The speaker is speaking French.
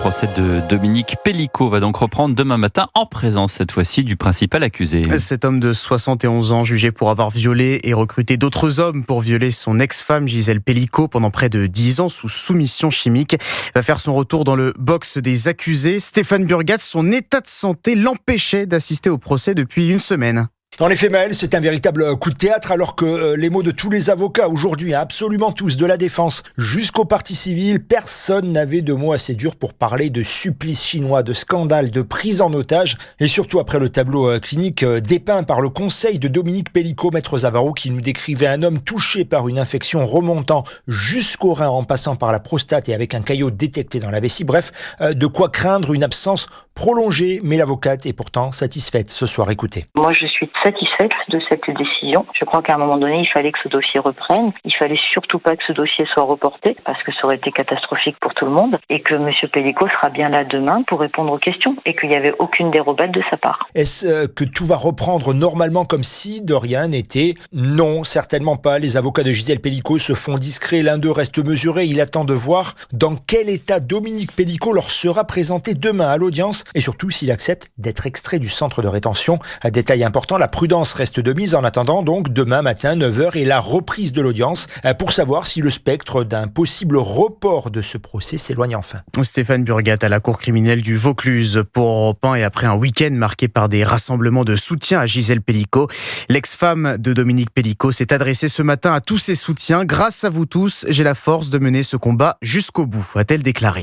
Le procès de Dominique Pellicot va donc reprendre demain matin en présence cette fois-ci du principal accusé. Cet homme de 71 ans jugé pour avoir violé et recruté d'autres hommes pour violer son ex-femme Gisèle Pellicot pendant près de 10 ans sous soumission chimique va faire son retour dans le box des accusés. Stéphane Burgat, son état de santé l'empêchait d'assister au procès depuis une semaine. En effet, Maël, c'est un véritable coup de théâtre alors que les mots de tous les avocats aujourd'hui, absolument tous, de la défense jusqu'au parti civil, personne n'avait de mots assez durs pour parler de supplice chinois, de scandale, de prise en otage et surtout après le tableau clinique dépeint par le conseil de Dominique Pellicot, maître Zavaro, qui nous décrivait un homme touché par une infection remontant jusqu'au rein en passant par la prostate et avec un caillot détecté dans la vessie. Bref, de quoi craindre une absence prolongée, mais l'avocate est pourtant satisfaite ce soir. Écoutez. Moi, je suis satisfaite de cette décision. Je crois qu'à un moment donné, il fallait que ce dossier reprenne. Il fallait surtout pas que ce dossier soit reporté parce que ça aurait été catastrophique pour tout le monde et que M. Pellicot sera bien là demain pour répondre aux questions et qu'il n'y avait aucune dérobade de sa part. Est-ce que tout va reprendre normalement comme si de rien n'était ? Non, certainement pas. Les avocats de Gisèle Pellicot se font discrets. L'un d'eux reste mesuré. Il attend de voir dans quel état Dominique Pellicot leur sera présenté demain à l'audience et surtout s'il accepte d'être extrait du centre de rétention. Un détail important, la prudence reste de mise en attendant donc demain matin 9h et la reprise de l'audience pour savoir si le spectre d'un possible report de ce procès s'éloigne enfin. Stéphane Burgat à la cour criminelle du Vaucluse pour Europe 1 et après un week-end marqué par des rassemblements de soutien à Gisèle Pellicot. L'ex-femme de Dominique Pellicot s'est adressée ce matin à tous ses soutiens. Grâce à vous tous, j'ai la force de mener ce combat jusqu'au bout, a-t-elle déclaré.